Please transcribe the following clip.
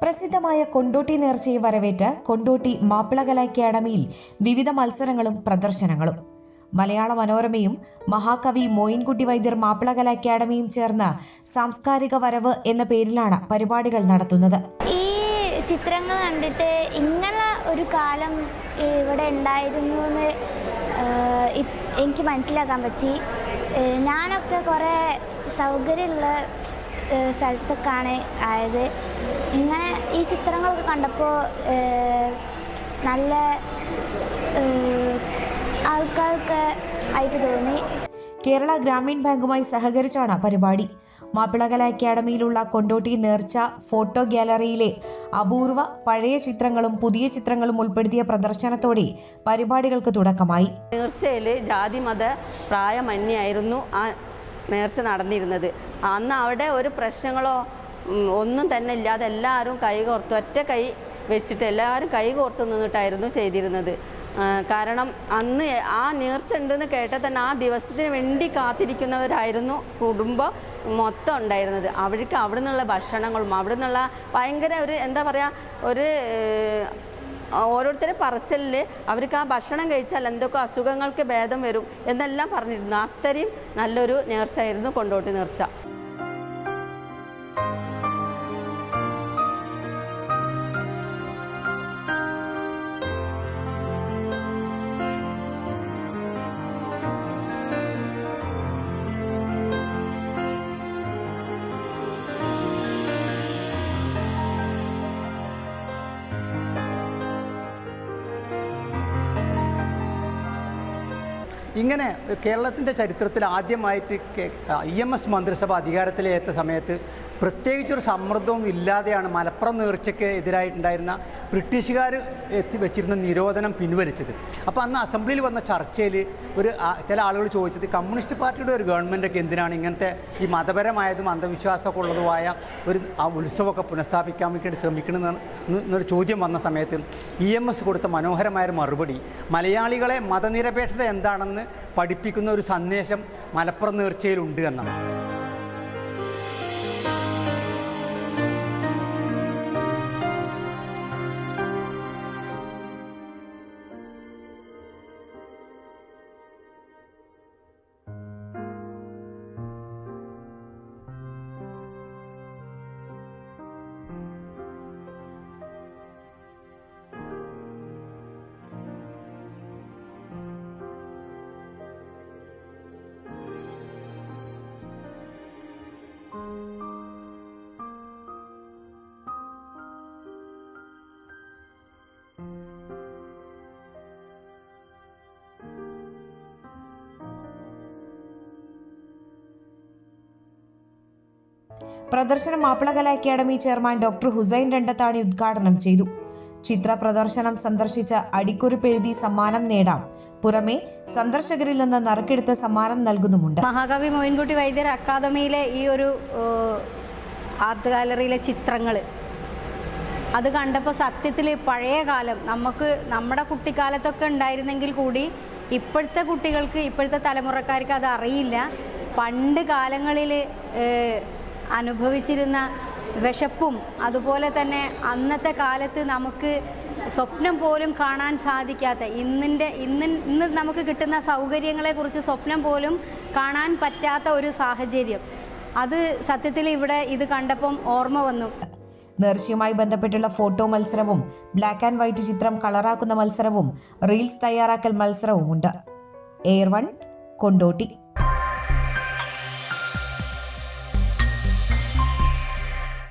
പ്രസിദ്ധമായ കൊണ്ടോട്ടി നേർച്ചയെ വരവേറ്റ് കൊണ്ടോട്ടി മാപ്പിളകല അക്കാദമിയിൽ വിവിധ മത്സരങ്ങളും പ്രദർശനങ്ങളും. മലയാള മനോരമയും മഹാകവി മോയിൻകുട്ടി വൈദ്യർ മാപ്പിളകല അക്കാദമിയും ചേർന്ന് സാംസ്കാരിക വരവ് എന്ന പേരിലാണ് പരിപാടികൾ നടത്തുന്നത്. ഈ ചിത്രങ്ങൾ കണ്ടിട്ട് ഇങ്ങനെ ഒരു കാലം ഇവിടെ ഉണ്ടായിരുന്നു എന്ന് എനിക്ക് മനസ്സിലാക്കാൻ പറ്റി. ഞാനൊക്കെ കുറേ സൗകര്യമുള്ള സ്ഥലത്തൊക്കെയാണ് ആയത്. ഇങ്ങനെ ഈ ചിത്രങ്ങളൊക്കെ കണ്ടപ്പോൾ നല്ല ആൾക്കാർക്ക് ആയിട്ട് തോന്നി. കേരള ഗ്രാമീൺ ബാങ്കുമായി സഹകരിച്ചാണ് പരിപാടി. മാപ്പിളകല അക്കാദമിയിലുള്ള കൊണ്ടോട്ടി നേർച്ച ഫോട്ടോ ഗ്യാലറിയിലെ അപൂർവ പഴയ ചിത്രങ്ങളും പുതിയ ചിത്രങ്ങളും ഉൾപ്പെടുത്തിയ പ്രദർശനത്തോടെ പരിപാടികൾക്ക് തുടക്കമായി. നേർച്ചയിൽ ജാതി മത പ്രായമന്യായിരുന്നു ആ നേർച്ച നടന്നിരുന്നത്. അന്ന് അവിടെ ഒരു പ്രശ്നങ്ങളോ ഒന്നും തന്നെ ഇല്ലാതെ എല്ലാവരും കൈകോർത്ത് ഒറ്റ കൈ വെച്ചിട്ട് എല്ലാവരും കൈകോർത്ത് നിന്നിട്ടായിരുന്നു ചെയ്തിരുന്നത്. കാരണം അന്ന് ആ നേർച്ച ഉണ്ടെന്ന് കേട്ടാൽ തന്നെ ആ ദിവസത്തിന് വേണ്ടി കാത്തിരിക്കുന്നവരായിരുന്നു കുടുംബം മൊത്തം ഉണ്ടായിരുന്നത്. അവർക്ക് അവിടെ നിന്നുള്ള ഭക്ഷണങ്ങളും അവിടെ നിന്നുള്ള ഭയങ്കര ഒരു എന്താ പറയുക ഒരു ഓരോരുത്തരെ പറച്ചലിൽ അവർക്ക് ആ ഭക്ഷണം കഴിച്ചാൽ എന്തൊക്കെ അസുഖങ്ങൾക്ക് ഭേദം വരും എന്നെല്ലാം പറഞ്ഞിരുന്നു. അത്രയും നല്ലൊരു നേർച്ചയായിരുന്നു കൊണ്ടോട്ടി നേർച്ച. ഇങ്ങനെ കേരളത്തിൻ്റെ ചരിത്രത്തിൽ ആദ്യമായിട്ട് EMS മന്ത്രിസഭ അധികാരത്തിലേറ്റ സമയത്ത് പ്രത്യേകിച്ചൊരു സമ്മർദ്ദവും ഇല്ലാതെയാണ് മലപ്പുറം നേർച്ചയ്ക്ക് എതിരായിട്ടുണ്ടായിരുന്ന ബ്രിട്ടീഷുകാർ വെച്ചിരുന്ന നിരോധനം പിൻവലിച്ചത്. അപ്പോൾ അന്ന് അസംബ്ലിയിൽ വന്ന ചർച്ചയിൽ ചില ആളുകൾ ചോദിച്ചത് കമ്മ്യൂണിസ്റ്റ് പാർട്ടിയുടെ ഒരു ഗവൺമെൻറ്റൊക്കെ എന്തിനാണ് ഇങ്ങനത്തെ ഈ മതപരമായതും അന്ധവിശ്വാസമൊക്കെ ഉള്ളതുമായ ഒരു ഉത്സവമൊക്കെ പുനഃസ്ഥാപിക്കാൻ വേണ്ടി ശ്രമിക്കണമെന്നൊരു ചോദ്യം വന്ന സമയത്ത് EMS കൊടുത്ത മനോഹരമായ മറുപടി മലയാളികളെ മതനിരപേക്ഷത എന്താണെന്ന് പഠിപ്പിക്കുന്ന ഒരു സന്ദേശം മലപ്പുറം നേർച്ചയിലുണ്ട് എന്നാണ്. പ്രദർശനം Mappilakala academy chairman doctor Hussain Randathani ഉദ്ഘാടനം ചെയ്തു. ചിത്ര പ്രദർശനം സന്ദർശിച്ച് അടിക്കുറിപ്പ് എഴുതി സമ്മാനം നേടാം. പുറമെ സന്ദർശകരിൽ നിന്ന് നറുക്കെടുത്ത് സമ്മാനം നൽകുന്നുമുണ്ട്. മഹാകവി മോയിൻകുട്ടി വൈദ്യർ അക്കാദമിയിലെ ഈ ഒരു ആർട്ട് ഗാലറിയിലെ ചിത്രങ്ങൾ അത് കണ്ടപ്പോൾ സത്യത്തിൽ പഴയ കാലം നമ്മുടെ കുട്ടിക്കാലത്തൊക്കെ ഉണ്ടായിരുന്നെങ്കിൽ കൂടി ഇപ്പോഴത്തെ കുട്ടികൾക്ക് ഇപ്പോഴത്തെ തലമുറക്കാർക്ക് അത് അറിയില്ല. പണ്ട് കാലങ്ങളിൽ അനുഭവിച്ചിരുന്ന വിശപ്പും അതുപോലെ തന്നെ അന്നത്തെ കാലത്ത് നമുക്ക് സ്വപ്നം പോലും കാണാൻ സാധിക്കാത്ത ഇന്ന് നമുക്ക് കിട്ടുന്ന സൗകര്യങ്ങളെക്കുറിച്ച് സ്വപ്നം പോലും കാണാൻ പറ്റാത്ത ഒരു സാഹചര്യം അത് സത്യത്തിൽ ഇവിടെ ഇത് കണ്ടപ്പം ഓർമ്മ വന്നു. നേർച്ചയുമായി ബന്ധപ്പെട്ടുള്ള ഫോട്ടോ മത്സരവും ബ്ലാക്ക് ആൻഡ് വൈറ്റ് ചിത്രം കളറാക്കുന്ന മത്സരവും റീൽസ് തയ്യാറാക്കൽ മത്സരവുമുണ്ട്. എയർ 1 കൊണ്ടോട്ടി.